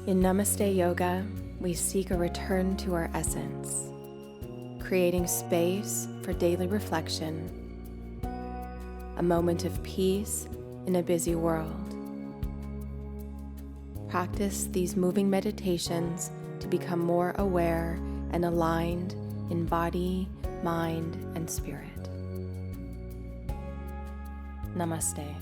In Namaste Yoga, we seek a return to our essence, creating space for daily reflection, a moment of peace in a busy world. Practice these moving meditations to become more aware and aligned in body, mind, and spirit. Namaste.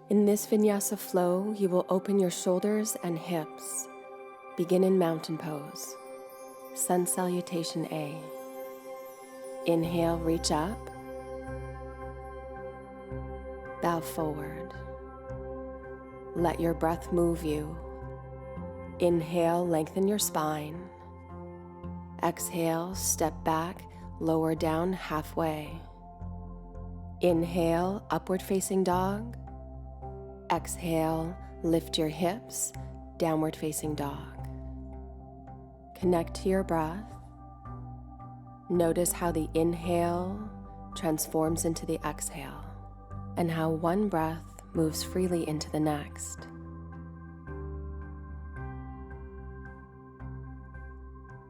In this vinyasa flow, you will open your shoulders and hips. Begin in mountain pose. Sun salutation A. Inhale, reach up. Bow forward. Let your breath move you. Inhale, lengthen your spine. Exhale, step back, lower down halfway. Inhale, upward facing dog. Exhale, lift your hips, downward facing dog. Connect to your breath. Notice how the inhale transforms into the exhale, and how one breath moves freely into the next.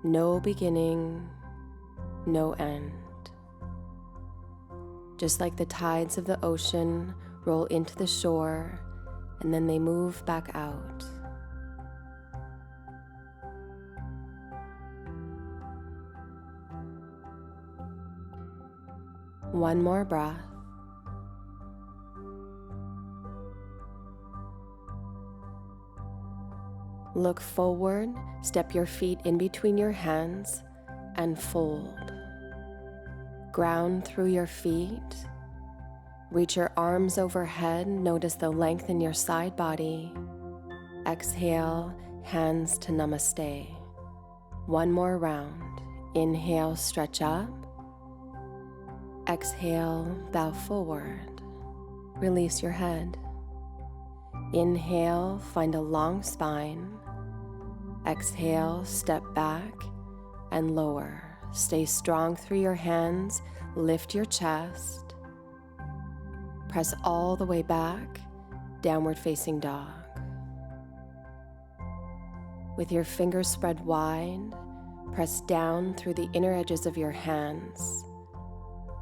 No beginning, no end. Just like the tides of the ocean roll into the shore, and then they move back out. One more breath. Look forward, step your feet in between your hands, and fold. Ground through your feet. Reach your arms overhead, notice the length in your side body. Exhale, hands to Namaste. One more round. Inhale, stretch up. Exhale, bow forward. Release your head. Inhale, find a long spine. Exhale, step back and lower. Stay strong through your hands, lift your chest. Press all the way back, downward facing dog. With your fingers spread wide, press down through the inner edges of your hands.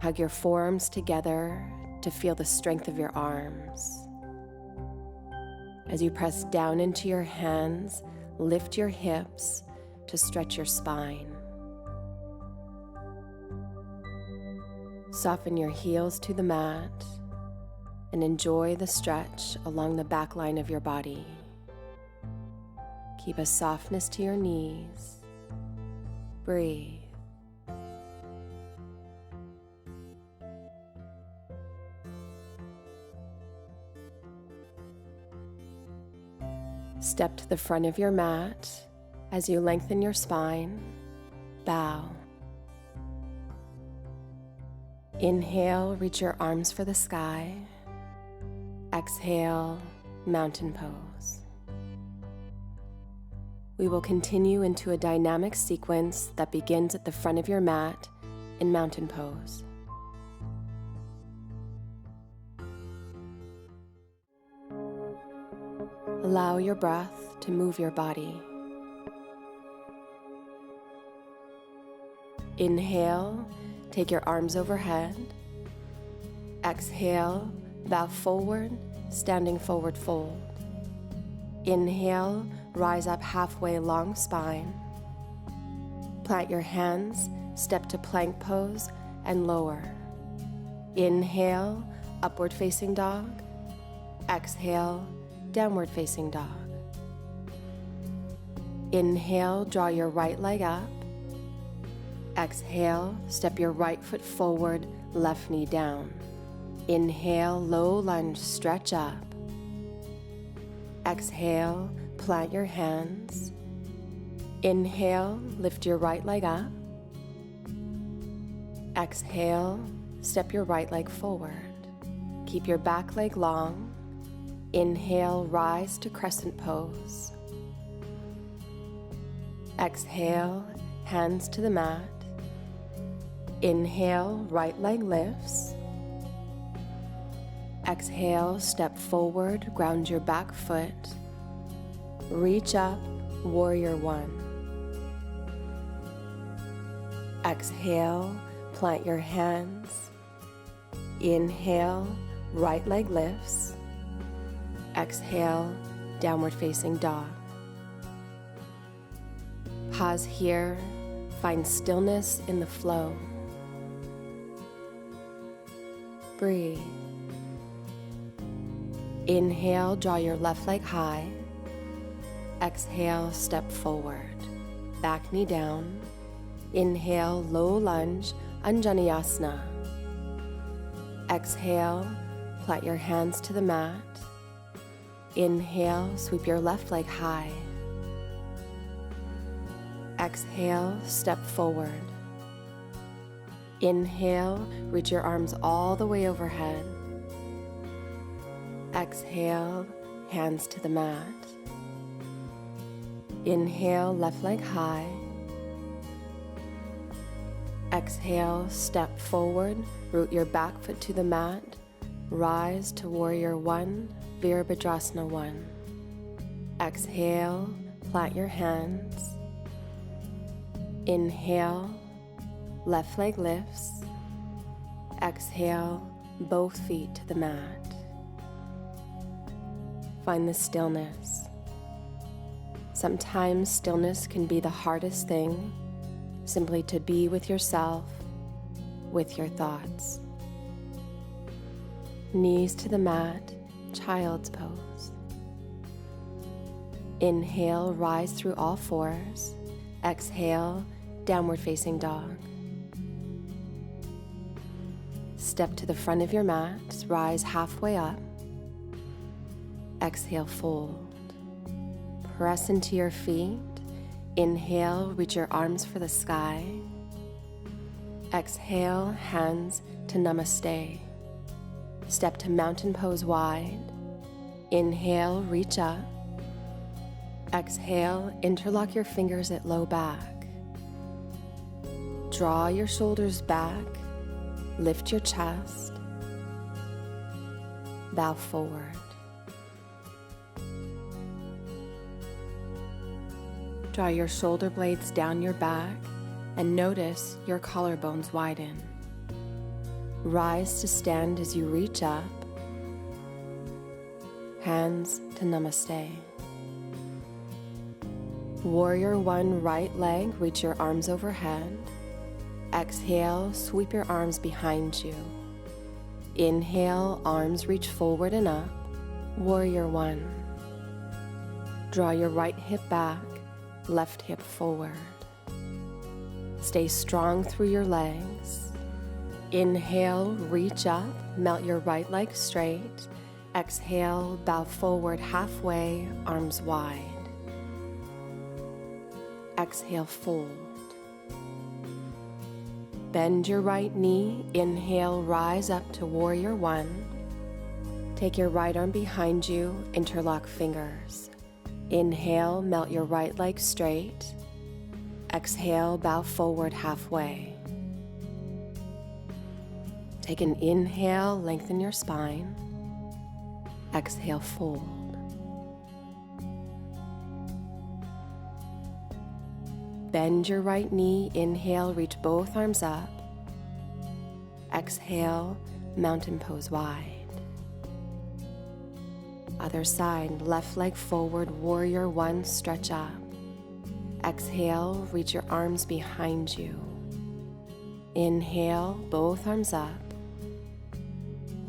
Hug your forearms together to feel the strength of your arms. As you press down into your hands, lift your hips to stretch your spine. Soften your heels to the mat and enjoy the stretch along the back line of your body. Keep a softness to your knees. Breathe. Step to the front of your mat. As you lengthen your spine, bow. Inhale, reach your arms for the sky. Exhale, mountain pose. We will continue into a dynamic sequence that begins at the front of your mat in mountain pose. Allow your breath to move your body. Inhale, take your arms overhead. Exhale, bow forward, standing forward fold. Inhale, rise up halfway, long spine. Plant your hands, step to plank pose, and lower. Inhale, upward facing dog. Exhale, downward facing dog. Inhale, draw your right leg up. Exhale, step your right foot forward, left knee down. Inhale, low lunge, stretch up. Exhale, plant your hands. Inhale, lift your right leg up. Exhale, step your right leg forward. Keep your back leg long. Inhale, rise to crescent pose. Exhale, hands to the mat. Inhale, right leg lifts. Exhale, step forward, ground your back foot. Reach up, warrior one. Exhale, plant your hands. Inhale, right leg lifts. Exhale, downward facing dog. Pause here, find stillness in the flow. Breathe. Inhale, draw your left leg high. Exhale, step forward. Back knee down. Inhale, low lunge, Anjaneyasana. Exhale, plant your hands to the mat. Inhale, sweep your left leg high. Exhale, step forward. Inhale, reach your arms all the way overhead. Exhale, hands to the mat. Inhale, left leg high. Exhale, step forward, root your back foot to the mat. Rise to warrior one, Virabhadrasana one. Exhale, plant your hands. Inhale, left leg lifts. Exhale, both feet to the mat. Find the stillness. Sometimes stillness can be the hardest thing, simply to be with yourself, with your thoughts. Knees to the mat, child's pose. Inhale, rise through all fours. Exhale, downward facing dog. Step to the front of your mat, rise halfway up. Exhale, fold. Press into your feet. Inhale, reach your arms for the sky. Exhale, hands to Namaste. Step to mountain pose wide. Inhale, reach up. Exhale, interlock your fingers at low back. Draw your shoulders back. Lift your chest. Bow forward. Draw your shoulder blades down your back and notice your collarbones widen. Rise to stand as you reach up. Hands to Namaste. Warrior one, right leg, reach your arms overhead. Exhale, sweep your arms behind you. Inhale, arms reach forward and up. Warrior one. Draw your right hip back, left hip forward. Stay strong through your legs. Inhale, reach up, melt your right leg straight. Exhale, bow forward halfway, arms wide. Exhale, fold. Bend your right knee. Inhale, rise up to warrior one. Take your right arm behind you, interlock fingers. Inhale, melt your right leg straight. Exhale, bow forward halfway. Take an inhale, lengthen your spine. Exhale, fold. Bend your right knee. Inhale, reach both arms up. Exhale, mountain pose wide. Other side, left leg forward, warrior one, stretch up. Exhale, reach your arms behind you. Inhale, both arms up.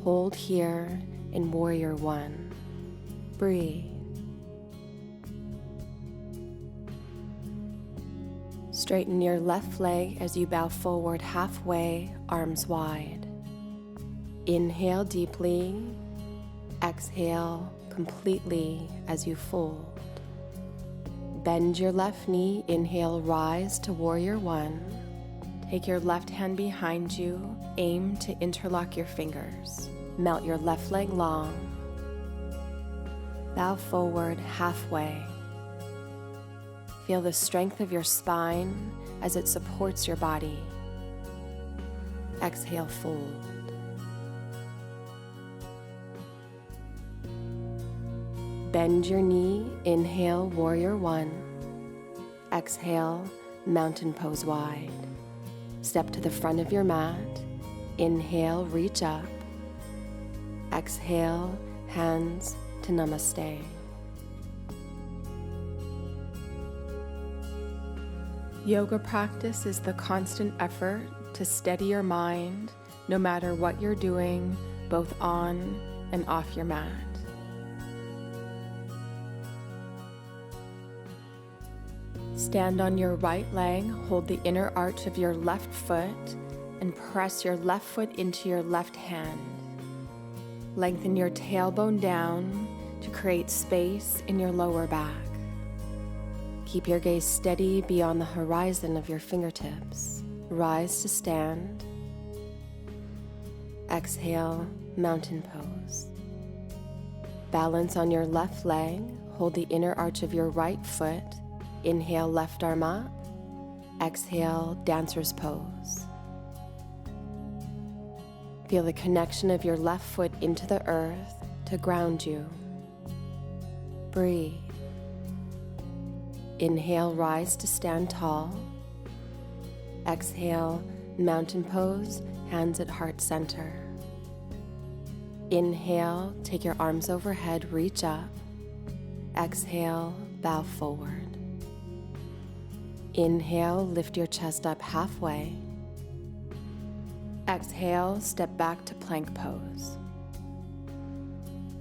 Hold here in warrior one. Breathe. Straighten your left leg as you bow forward halfway, arms wide. Inhale deeply. Exhale completely as you fold. Bend your left knee. Inhale, rise to warrior one. Take your left hand behind you. Aim to interlock your fingers. Melt your left leg long. Bow forward halfway. Feel the strength of your spine as it supports your body. Exhale, fold. Bend your knee, inhale, warrior one. Exhale, mountain pose wide. Step to the front of your mat. Inhale, reach up. Exhale, hands to Namaste. Yoga practice is the constant effort to steady your mind no matter what you're doing, both on and off your mat. Stand on your right leg, hold the inner arch of your left foot, and press your left foot into your left hand. Lengthen your tailbone down to create space in your lower back. Keep your gaze steady beyond the horizon of your fingertips. Rise to stand. Exhale, mountain pose. Balance on your left leg, hold the inner arch of your right foot. Inhale, left arm up. Exhale, dancer's pose. Feel the connection of your left foot into the earth to ground you. Breathe. Inhale, rise to stand tall. Exhale, mountain pose, hands at heart center. Inhale, take your arms overhead, reach up. Exhale, bow forward. Inhale, lift your chest up halfway. Exhale, step back to plank pose.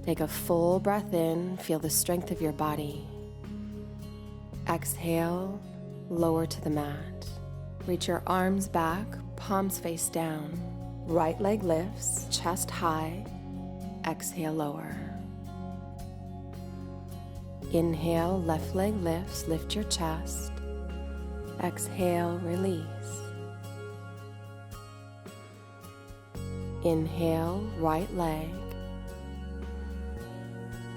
Take a full breath in, feel the strength of your body. Exhale, lower to the mat. Reach your arms back, palms face down. Right leg lifts, chest high. Exhale, lower. Inhale, left leg lifts, lift your chest. Exhale, release. Inhale, right leg.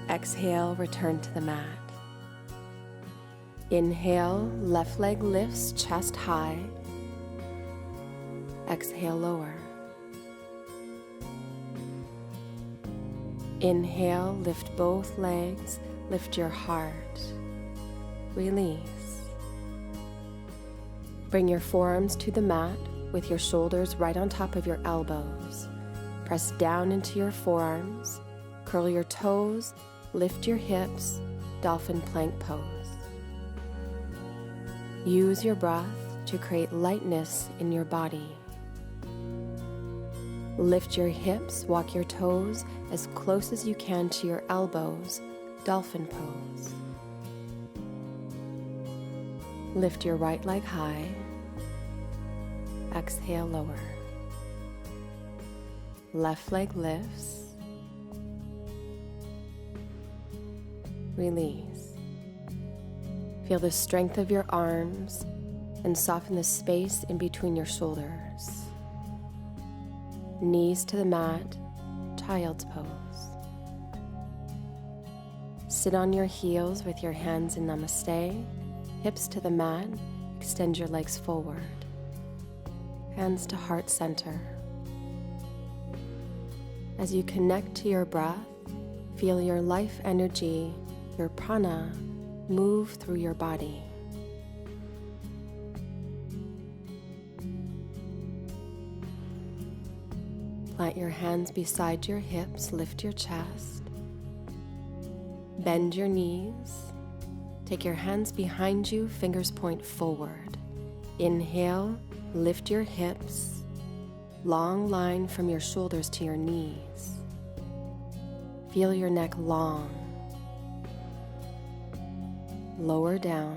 Exhale, return to the mat. Inhale, left leg lifts, chest high. Exhale, lower. Inhale, lift both legs, lift your heart. Release. Bring your forearms to the mat with your shoulders right on top of your elbows. Press down into your forearms, curl your toes, lift your hips, dolphin plank pose. Use your breath to create lightness in your body. Lift your hips, walk your toes as close as you can to your elbows, dolphin pose. Lift your right leg high. Exhale, lower. Left leg lifts. Release. Feel the strength of your arms and soften the space in between your shoulders. Knees to the mat, child's pose. Sit on your heels with your hands in Namaste, hips to the mat, extend your legs forward. Hands to heart center. As you connect to your breath, feel your life energy, your prana, move through your body. Plant your hands beside your hips, lift your chest. Bend your knees. Take your hands behind you, fingers point forward. Inhale, lift your hips. Long line from your shoulders to your knees. Feel your neck long. Lower down.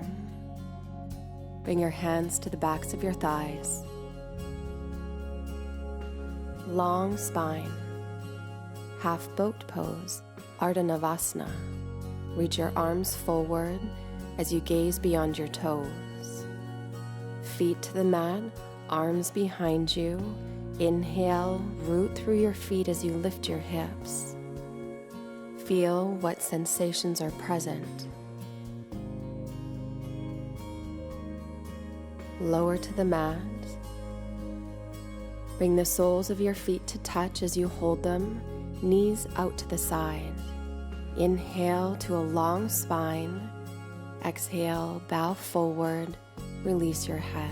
Bring your hands to the backs of your thighs. Long spine. Half boat pose, Ardha Navasana. Reach your arms forward as you gaze beyond your toes. Feet to the mat, arms behind you. Inhale, root through your feet as you lift your hips. Feel what sensations are present. Lower to the mat. Bring the soles of your feet to touch as you hold them, knees out to the side. Inhale to a long spine. Exhale, bow forward, release your head.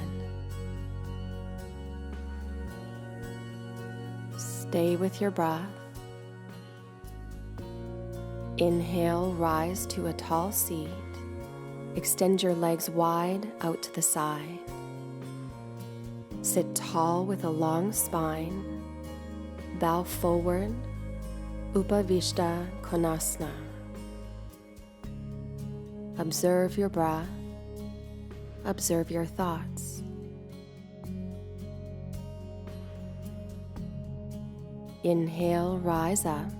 Stay with your breath. Inhale, rise to a tall seat. Extend your legs wide out to the side. Sit tall with a long spine. Bow forward, Upavishta Konasana. Observe your breath. Observe your thoughts. Inhale, rise up.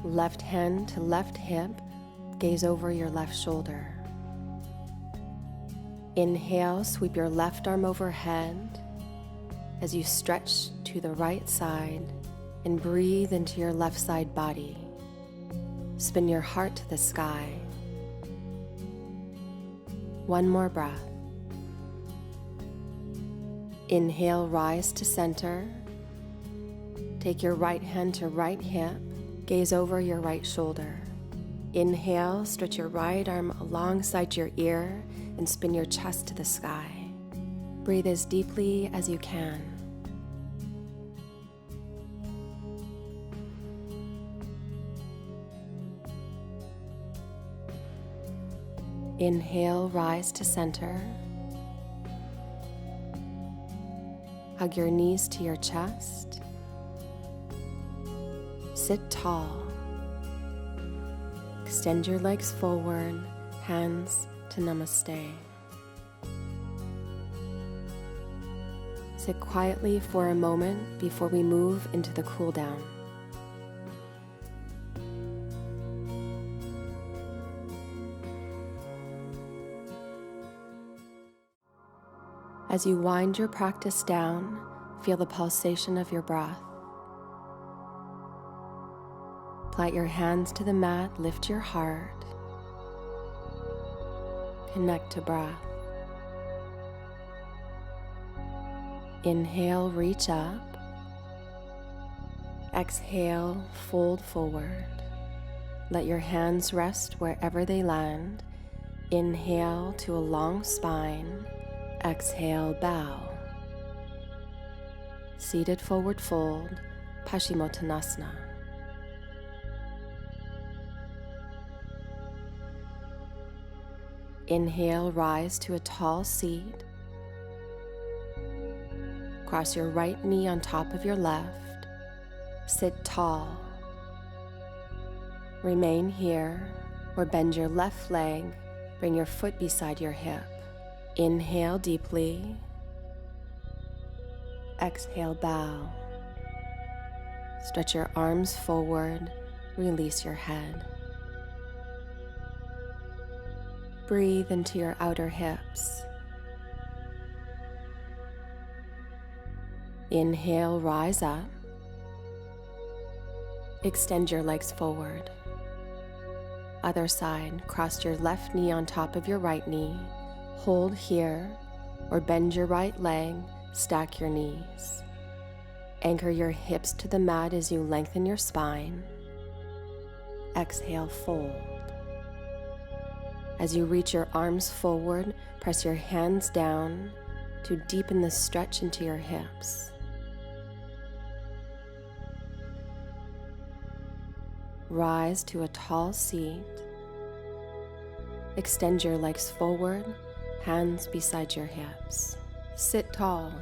Left hand to left hip, gaze over your left shoulder. Inhale, sweep your left arm overhead as you stretch to the right side and breathe into your left side body. Spin your heart to the sky. One more breath. Inhale, rise to center. Take your right hand to right hip. Gaze over your right shoulder. Inhale, stretch your right arm alongside your ear and spin your chest to the sky. Breathe as deeply as you can. Inhale, rise to center. Hug your knees to your chest. Sit tall. Extend your legs forward, hands to Namaste. Sit quietly for a moment before we move into the cool down. As you wind your practice down, feel the pulsation of your breath. Plant your hands to the mat, lift your heart. Connect to breath. Inhale, reach up. Exhale, fold forward. Let your hands rest wherever they land. Inhale to a long spine. Exhale, bow. Seated forward fold, Paschimottanasana. Inhale, rise to a tall seat. Cross your right knee on top of your left. Sit tall. Remain here, or bend your left leg. Bring your foot beside your hip. Inhale deeply. Exhale, bow. Stretch your arms forward. Release your head. Breathe into your outer hips. Inhale, rise up. Extend your legs forward. Other side, cross your left knee on top of your right knee. Hold here, or bend your right leg, stack your knees. Anchor your hips to the mat as you lengthen your spine. Exhale, fold. As you reach your arms forward, press your hands down to deepen the stretch into your hips. Rise to a tall seat. Extend your legs forward, hands beside your hips. Sit tall.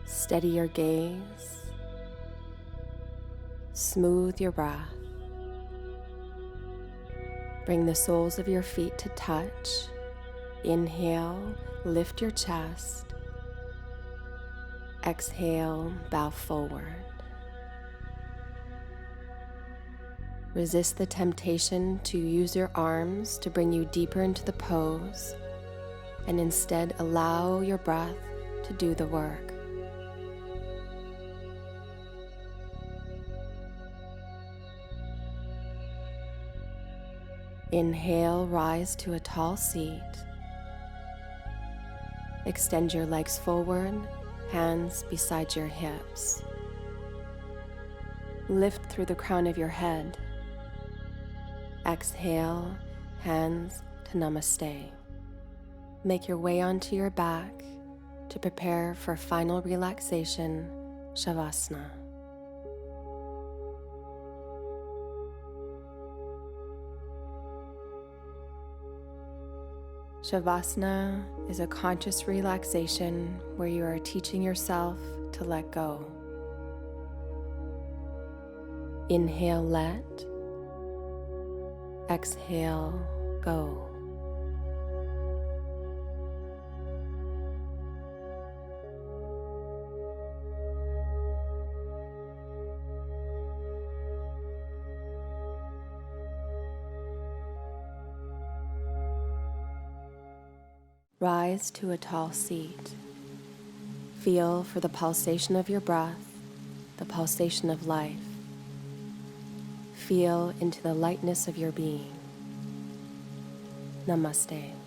Steady your gaze. Smooth your breath. Bring the soles of your feet to touch. Inhale, lift your chest. Exhale, bow forward. Resist the temptation to use your arms to bring you deeper into the pose, and instead allow your breath to do the work. Inhale, rise to a tall seat. Extend your legs forward, hands beside your hips. Lift through the crown of your head. Exhale, hands to Namaste. Make your way onto your back to prepare for final relaxation, shavasana. Shavasana is a conscious relaxation where you are teaching yourself to let go. Inhale, let. Exhale, go. Rise to a tall seat. Feel for the pulsation of your breath, the pulsation of life. Feel into the lightness of your being. Namaste.